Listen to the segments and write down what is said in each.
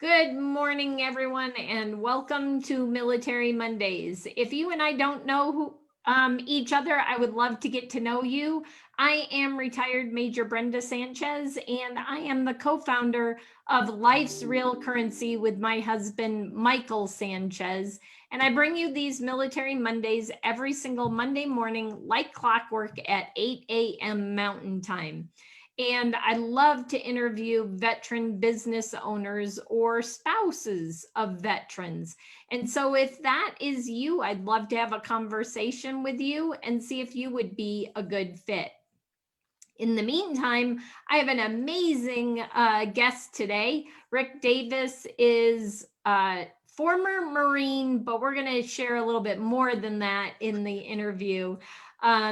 Good morning, everyone, and welcome to Military Mondays. If you and I don't know each other, I would love to get to know you. I am retired Major Brenda Sanchez, and I am the co-founder of Life's Real Currency with my husband, Michael Sanchez. And I bring you these Military Mondays every single Monday morning, like clockwork at 8 a.m. Mountain Time. And I love to interview veteran business owners or spouses of veterans. And so, if that is you, I'd love to have a conversation with you and see if you would be a good fit. In the meantime, I have an amazing guest today. Rick Davis is former Marine, but we're going to share a little bit more than that in the interview.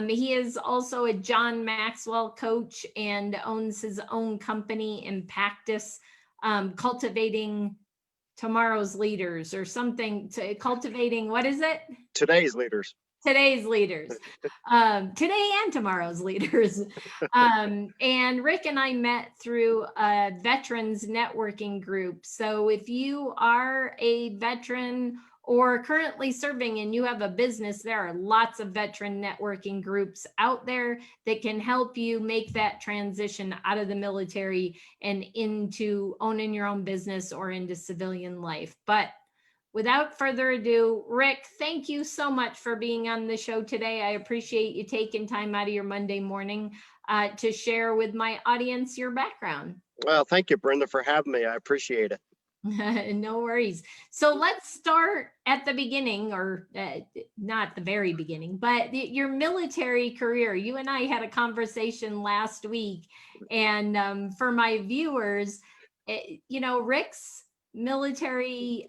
He is also a John Maxwell coach and owns his own company, Impactus, cultivating tomorrow's leaders or something, cultivating, what is it? Today's leaders. Today's leaders, today and tomorrow's leaders. And Rick and I met through a veterans networking group. So if you are a veteran or currently serving and you have a business, there are lots of veteran networking groups out there that can help you make that transition out of the military and into owning your own business or into civilian life. But without further ado, Rick, thank you so much for being on the show today. I appreciate you taking time out of your Monday morning to share with my audience your background. Well, thank you, Brenda, for having me. I appreciate it. No worries. So let's start at the beginning, or not the very beginning, but your military career. You and I had a conversation last week, and for my viewers, Rick's military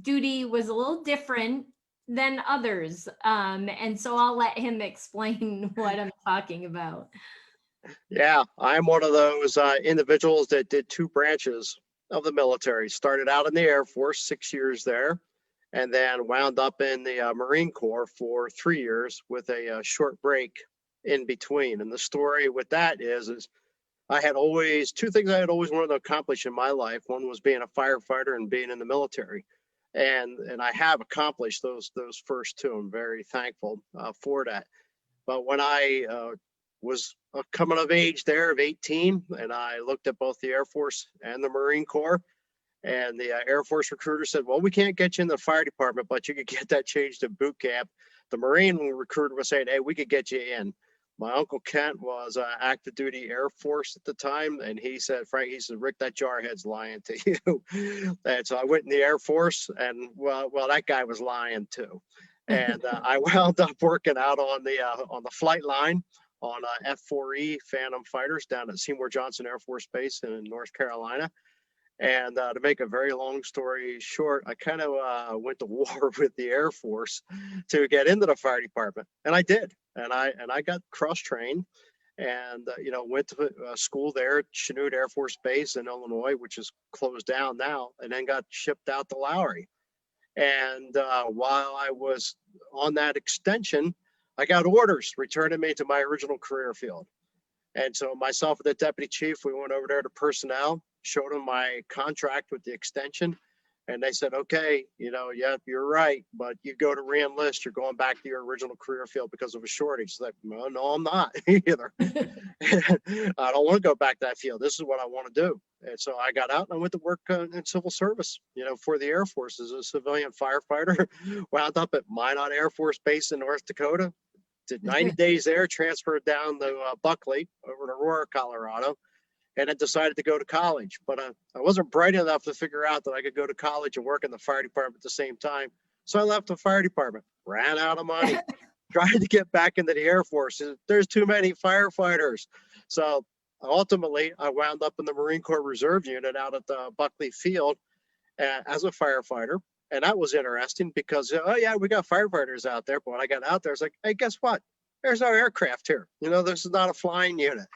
duty was a little different than others. And so I'll let him explain what I'm talking about. Yeah, I'm one of those individuals that did two branches of the military. Started out in the Air Force, 6 years there, and then wound up in the Marine Corps for 3 years with a short break in between. And the story with that is I had always two things I had always wanted to accomplish in my life. One was being a firefighter and being in the military. And I have accomplished those first two. I'm very thankful for that. But when I was coming of age there of 18, and I looked at both the Air Force and the Marine Corps, and the Air Force recruiter said, well, we can't get you in the fire department, but you could get that changed in boot camp. The Marine recruiter was saying, hey, we could get you in. My Uncle Kent was active duty Air Force at the time. And he said, Frank, he said, Rick, that jarhead's lying to you. And so I went in the Air Force, and well, that guy was lying too. And I wound up working out on the flight line on F-4E Phantom fighters down at Seymour Johnson Air Force Base in North Carolina. And to make a very long story short, I kind of went to war with the Air Force to get into the fire department, and I did. And I got cross-trained, and went to school there at Chanute Air Force Base in Illinois, which is closed down now, and then got shipped out to Lowry. And while I was on that extension, I got orders returning me to my original career field. And so myself and the deputy chief, we went over there to personnel, showed them my contract with the extension, and they said, okay, yeah, you're right, but you go to re-enlist, you're going back to your original career field because of a shortage. So no, I'm not either. I don't want to go back to that field. This is what I want to do. And so I got out and I went to work in civil service, for the Air Force as a civilian firefighter. Wound up at Minot Air Force Base in North Dakota. Did 90 days there, transferred down to Buckley over to Aurora, Colorado, and then decided to go to college. But I wasn't bright enough to figure out that I could go to college and work in the fire department at the same time. So I left the fire department, ran out of money, tried to get back into the Air Force. There's too many firefighters. So ultimately, I wound up in the Marine Corps Reserve Unit out at the Buckley Field as a firefighter. And that was interesting because, oh, yeah, we got firefighters out there. But when I got out there, I was like, hey, guess what? There's no aircraft here. This is not a flying unit.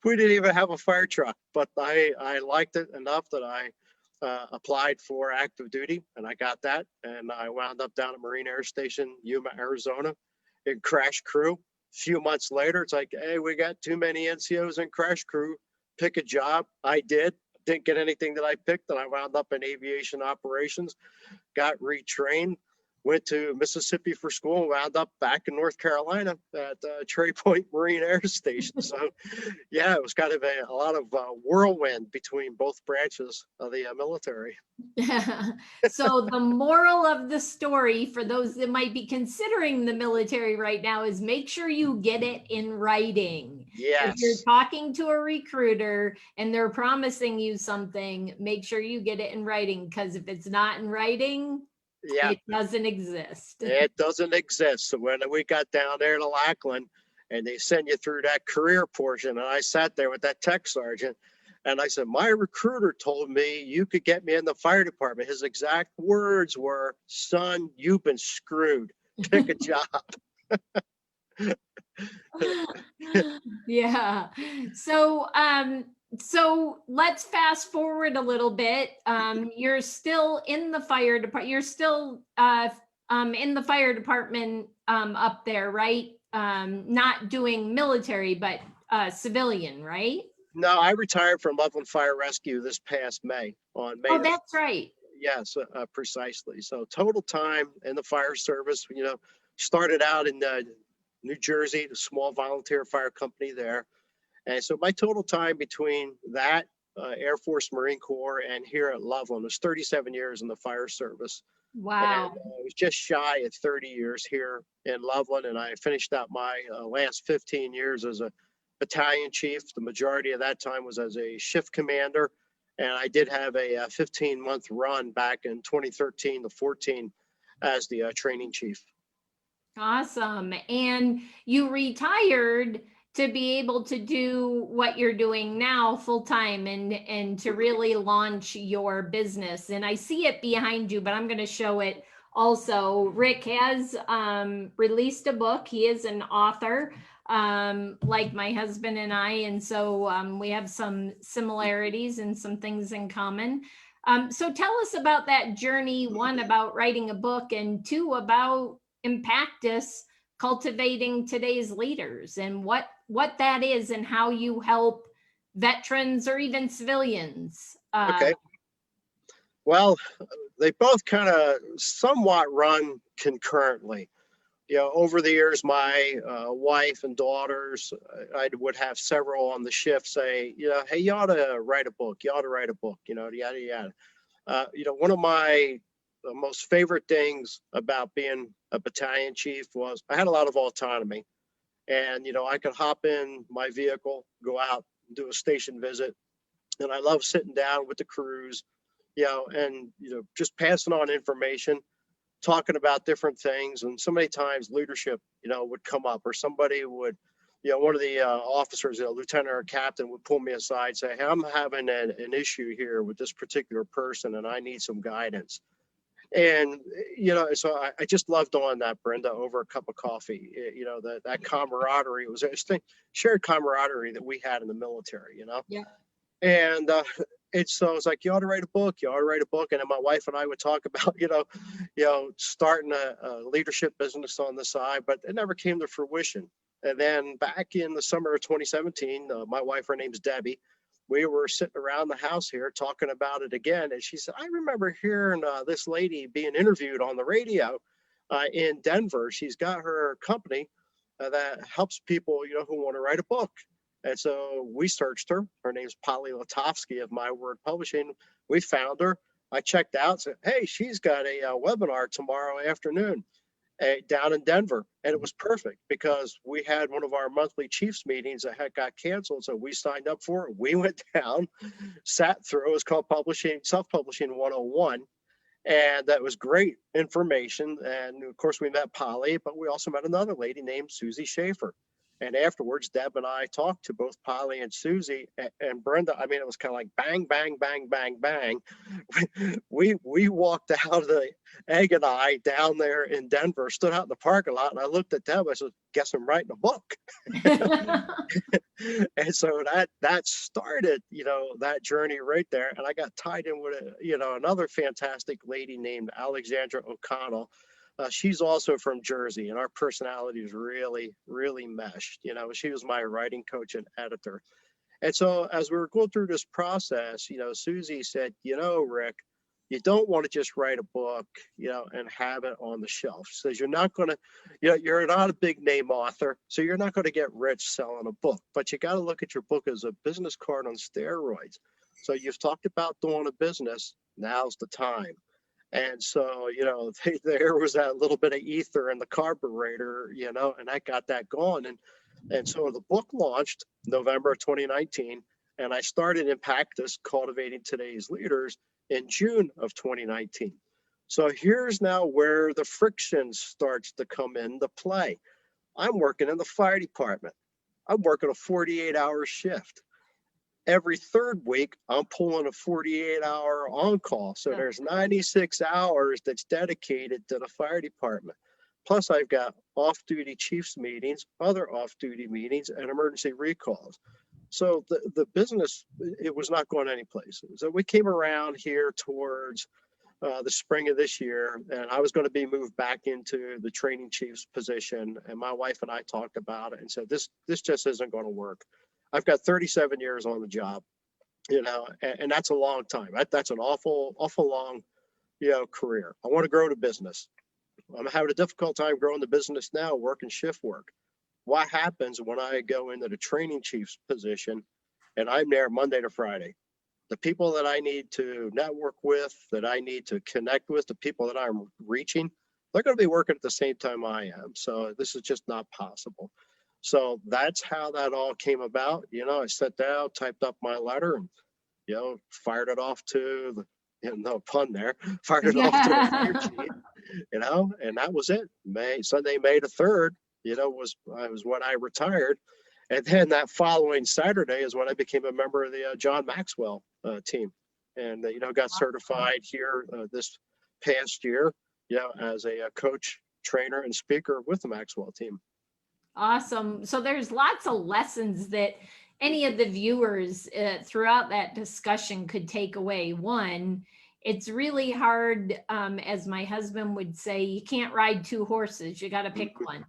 We didn't even have a fire truck. But I liked it enough that I applied for active duty, and I got that. And I wound up down at Marine Air Station, Yuma, Arizona, in crash crew. A few months later, it's like, hey, we got too many NCOs in crash crew. Pick a job. I did. didn't get anything that I picked, and I wound up in aviation operations, got retrained, went to Mississippi for school, and wound up back in North Carolina at Cherry Point Marine Air Station. So, yeah, it was kind of a lot of whirlwind between both branches of the military. So the moral of the story for those that might be considering the military right now is make sure you get it in writing. If you're Yes. talking to a recruiter and they're promising you something, make sure you get it in writing, because if it's not in writing, Yeah. it doesn't exist. It doesn't exist. So when we got down there to Lackland and they send you through that career portion, and I sat there with that tech sergeant and I said, my recruiter told me you could get me in the fire department. His exact words were, son, you've been screwed. Pick a job. Yeah. So let's fast forward a little bit. You're still in the fire department. You're still in the fire department up there, right? Not doing military, but civilian, right? No, I retired from Loveland Fire Rescue this past May on May. Oh, that's right. Yes, precisely. So total time in the fire service, started out in New Jersey, a small volunteer fire company there. And so my total time between that Air Force Marine Corps and here at Loveland was 37 years in the fire service. Wow. And I was just shy of 30 years here in Loveland. And I finished out my last 15 years as a battalion chief. The majority of that time was as a shift commander. And I did have a 15-month run back in 2013 to 14 as the training chief. Awesome. And you retired to be able to do what you're doing now full time and to really launch your business. And I see it behind you, but I'm going to show it also. Rick has released a book. He is an author, like my husband and I. And so we have some similarities and some things in common. So tell us about that journey, one, about writing a book, and two, about Impactus, cultivating today's leaders, and what that is and how you help veterans or even civilians. Okay. Well, they both kind of somewhat run concurrently. Over the years, my wife and daughters, I would have several on the shift say, hey, you ought to write a book. You ought to write a book, yada, yada. One of my most favorite things about being a battalion chief was I had a lot of autonomy. And, I could hop in my vehicle, go out, do a station visit. And I love sitting down with the crews, and, just passing on information, talking about different things. And so many times leadership, would come up, or somebody would, one of the officers, lieutenant or captain, would pull me aside and say, hey, I'm having an issue here with this particular person and I need some guidance. And, so I just loved doing that, Brenda, over a cup of coffee. That camaraderie, it was a shared camaraderie that we had in the military, Yeah. And so it's like, you ought to write a book, you ought to write a book. And then my wife and I would talk about, starting a leadership business on the side, but it never came to fruition. And then back in the summer of 2017, my wife, her name's Debbie, we were sitting around the house here talking about it again. And she said, I remember hearing this lady being interviewed on the radio in Denver. She's got her company that helps people, who want to write a book. And so we searched her. Her name's Polly Latovsky of My Word Publishing. We found her. I checked out, said, hey, she's got a webinar tomorrow afternoon down in Denver. And it was perfect because we had one of our monthly Chiefs meetings that had got canceled. So we signed up for it. We went down, sat through. It was called Self-Publishing 101. And that was great information. And of course, we met Polly, but we also met another lady named Susie Schaefer. And afterwards, Deb and I talked to both Polly and Susie and Brenda. I mean, it was kind of like bang, bang, bang, bang, bang. We walked out of the Egg and I down there in Denver, stood out in the parking lot, and I looked at Deb. I said, guess I'm writing a book. And so that started, that journey right there. And I got tied in with, another fantastic lady named Alexandra O'Connell. She's also from Jersey, and our personalities really, really meshed. She was my writing coach and editor. And so as we were going through this process, Susie said, Rick, you don't want to just write a book, and have it on the shelf. She says, you're not going to, you're not a big name author, so you're not going to get rich selling a book, but you got to look at your book as a business card on steroids. So you've talked about doing a business, now's the time. And so, there was that little bit of ether in the carburetor, and I got that going. And so the book launched November of 2019, and I started Impactus, Cultivating Today's Leaders, in June of 2019. So here's now where the friction starts to come into play. I'm working in the fire department. I'm working a 48-hour shift. Every third week, I'm pulling a 48-hour on-call. So there's 96 hours that's dedicated to the fire department. Plus, I've got off-duty chiefs meetings, other off-duty meetings, and emergency recalls. So the business, it was not going anyplace. So we came around here towards the spring of this year, and I was going to be moved back into the training chief's position. And my wife and I talked about it and said, this just isn't going to work. I've got 37 years on the job, and that's a long time. That's an awful long, career. I want to grow the business. I'm having a difficult time growing the business now, working shift work. What happens when I go into the training chief's position and I'm there Monday to Friday? The people that I need to network with, that I need to connect with, the people that I'm reaching, they're going to be working at the same time I am. So this is just not possible. So that's how that all came about. I sat down, typed up my letter, and, fired it off to the, no pun there, fired it off to the fire chief, and that was it. Sunday, May the 3rd, was when I retired. And then that following Saturday is when I became a member of the John Maxwell team, and got certified here this past year, as a coach, trainer, and speaker with the Maxwell team. Awesome. So there's lots of lessons that any of the viewers throughout that discussion could take away. One, it's really hard, as my husband would say, you can't ride two horses, you got to pick one.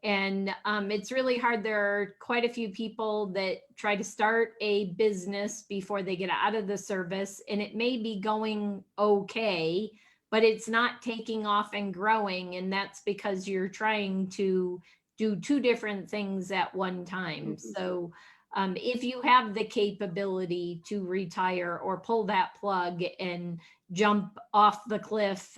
And it's really hard. There are quite a few people that try to start a business before they get out of the service, and it may be going okay, but it's not taking off and growing. And that's because you're trying to do two different things at one time. So if you have the capability to retire or pull that plug and jump off the cliff,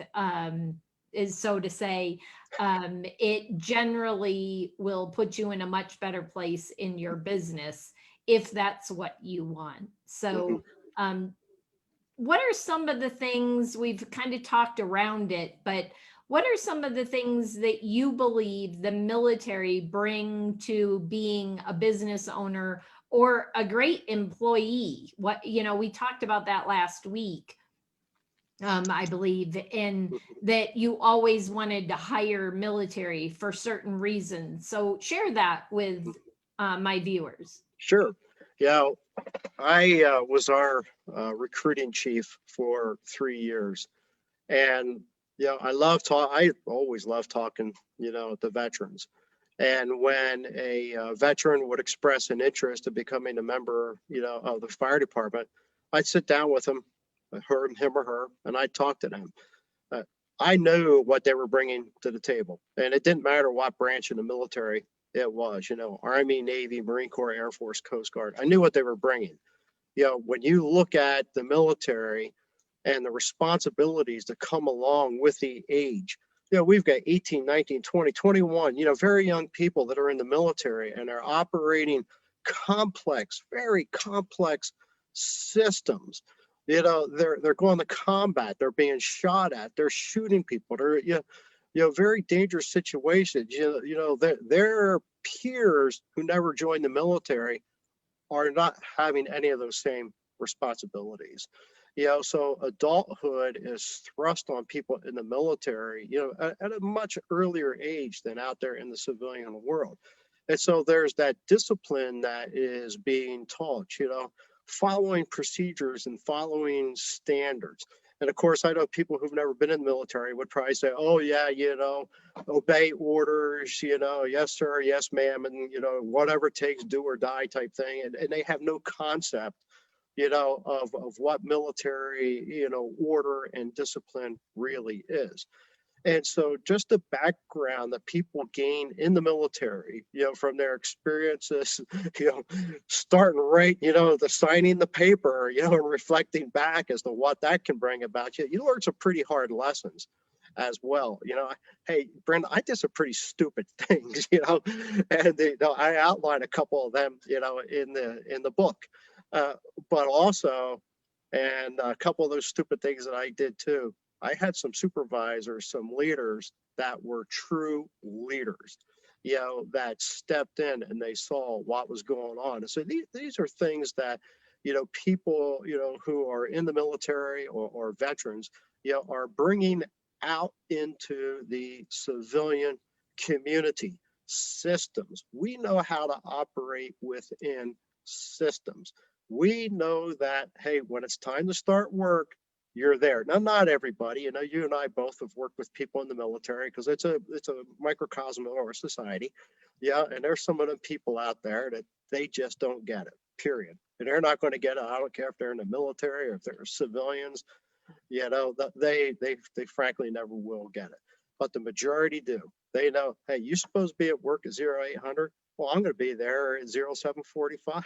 is so to say, it generally will put you in a much better place in your business if that's what you want. So what are some of the things, we've kind of talked around it, but what are some of the things that you believe the military bring to being a business owner or a great employee? We talked about that last week, I believe, and that you always wanted to hire military for certain reasons. So share that with my viewers. Sure. Yeah, I was our recruiting chief for 3 years, and I always loved talking, to veterans. And when a veteran would express an interest in becoming a member, of the fire department, I'd sit down with him or her, and I'd talk to them. I knew what they were bringing to the table, and it didn't matter what branch in the military it was, Army, Navy, Marine Corps, Air Force, Coast Guard. I knew what they were bringing. When you look at the military and the responsibilities that come along with the age, we've got 18, 19, 20, 21, very young people that are in the military and are operating very complex systems. They're going to combat, they're being shot at, they're shooting people, they're, very dangerous situations. Their peers who never joined the military are not having any of those same responsibilities. So adulthood is thrust on people in the military, at a much earlier age than out there in the civilian world. And so there's that discipline that is being taught, following procedures and following standards. And of course, I know people who've never been in the military would probably say, oh, yeah, obey orders, yes, sir, yes, ma'am, and, whatever it takes, do or die type thing. And they have no concept, of what military, order and discipline really is. And so just the background that people gain in the military, from their experiences, starting right, the signing the paper, and reflecting back as to what that can bring about you, you learn some pretty hard lessons as well. Hey, Brenda, I did some pretty stupid things, and I outline a couple of them, in the book. But also, and a couple of those stupid things that I did too, I had some supervisors, some leaders that were true leaders, that stepped in and they saw what was going on. And so these are things that, people, who are in the military or veterans, are bringing out into the civilian community systems. We know how to operate within systems. We know that, hey, when it's time to start work, you're there. Now, not everybody, you and I both have worked with people in the military because it's a microcosm of our society. Yeah. And there's some of them people out there that they just don't get it, period. And they're not going to get it. I don't care if they're in the military or if they're civilians, they frankly never will get it. But the majority do. They know, hey, you're supposed to be at work at 0800. Well, I'm going to be there at 0745.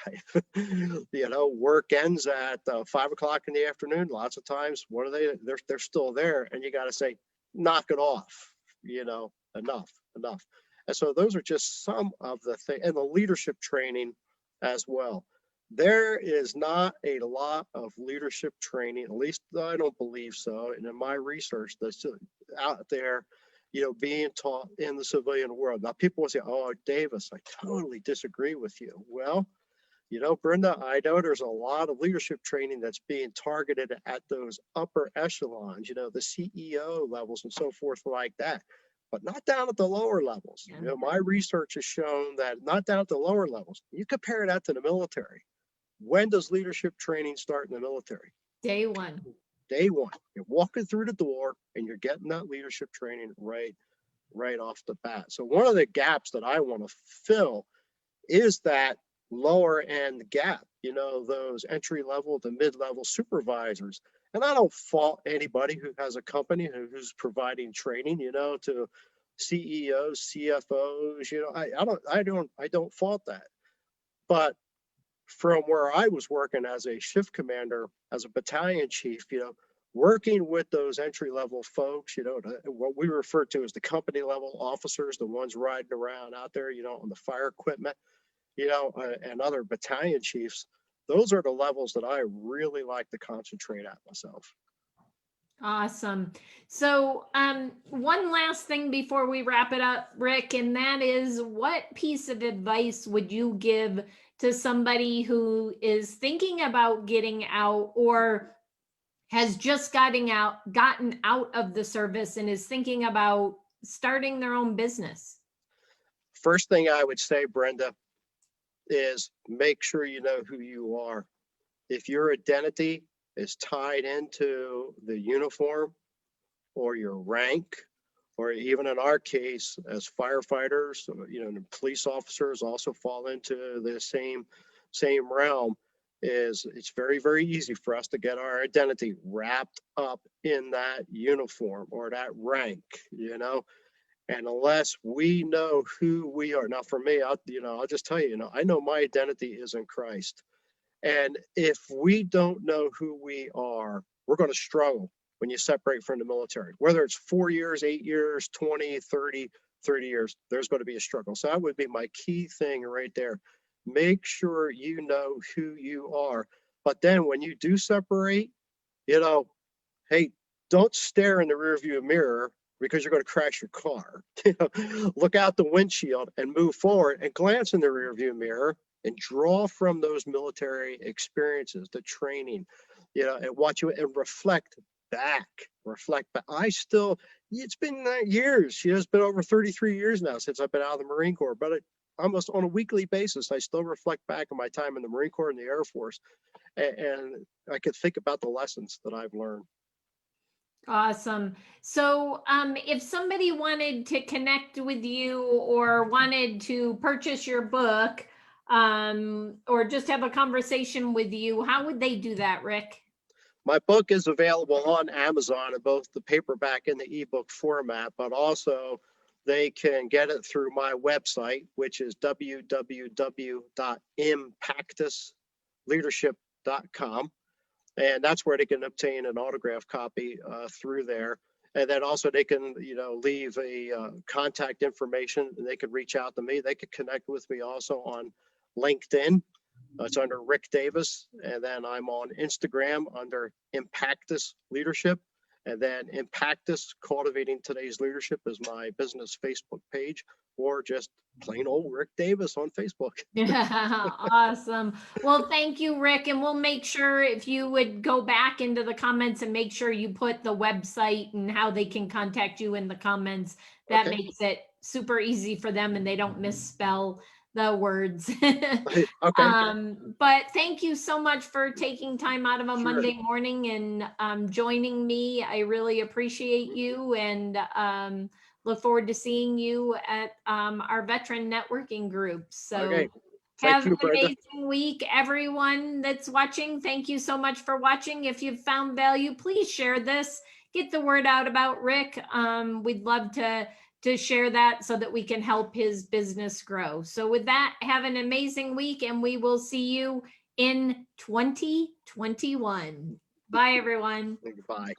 Work ends at 5 o'clock in the afternoon. Lots of times, what are they? They're still there, and you got to say, knock it off. Enough. And so those are just some of the things, and the leadership training as well. There is not a lot of leadership training, at least I don't believe so. And in my research that's out there, being taught in the civilian world. Now, people will say, oh, Davis, I totally disagree with you. Well, Brenda, I know there's a lot of leadership training that's being targeted at those upper echelons, the CEO levels and so forth like that, but not down at the lower levels. Yeah. My research has shown that not down at the lower levels. You compare that to the military. When does leadership training start in the military? Day one. Day one. You're walking through the door and you're getting that leadership training right off the bat. So one of the gaps that I want to fill is that lower end gap, those entry level to mid level supervisors. And I don't fault anybody who has a company who's providing training, to CEOs, CFOs, I don't fault that. But from where I was working as a shift commander, as a battalion chief, working with those entry level folks, what we refer to as the company level officers, the ones riding around out there, on the fire equipment, and other battalion chiefs, those are the levels that I really like to concentrate at myself. Awesome. So, one last thing before we wrap it up, Rick, and that is, what piece of advice would you give to somebody who is thinking about getting out or has just gotten out of the service and is thinking about starting their own business? First thing I would say, Brenda, is make sure you know who you are. If your identity is tied into the uniform or your rank, or even in our case as firefighters, police officers also fall into the same realm, is it's very, very easy for us to get our identity wrapped up in that uniform or that rank, and unless we know who we are. Now, for me, I'll just tell you, I know my identity is in Christ. And if we don't know who we are, we're going to struggle when you separate from the military. Whether it's 4 years, 8 years, 20, 30 years, there's going to be a struggle. So that would be my key thing right there. Make sure you know who you are. But then when you do separate, hey, don't stare in the rearview mirror because you're going to crash your car. Look out the windshield and move forward and glance in the rearview mirror and draw from those military experiences, the training, and watch you and reflect back. It's been years. It's been over 33 years now since I've been out of the Marine Corps, but almost on a weekly basis, I still reflect back on my time in the Marine Corps and the Air Force. And I could think about the lessons that I've learned. Awesome. So, if somebody wanted to connect with you or wanted to purchase your book, or just have a conversation with you, how would they do that, Rick? My book is available on Amazon in both the paperback and the ebook format, but also they can get it through my website, which is www.impactusleadership.com. And that's where they can obtain an autograph copy through there. And then also they can, leave a contact information, and they can reach out to me. They could connect with me also on LinkedIn. It's under Rick Davis. And then I'm on Instagram under Impactus Leadership. And then Impactus Cultivating Today's Leadership is my business Facebook page, or just plain old Rick Davis on Facebook. Yeah, awesome. Well, thank you, Rick. And we'll make sure if you would go back into the comments and make sure you put the website and how they can contact you in the comments. That Okay. makes it super easy for them and they don't misspell the words. Okay. But thank you so much for taking time out of a Sure. Monday morning and joining me. I really appreciate you and look forward to seeing you at our veteran networking group. So Okay. Thank have an you, Brenda. amazing week, everyone that's watching. Thank you so much for watching. If you've found value, please share this. Get the word out about Rick. We'd love to share that so that we can help his business grow. So with that, have an amazing week and we will see you in 2021. Bye, everyone. Bye.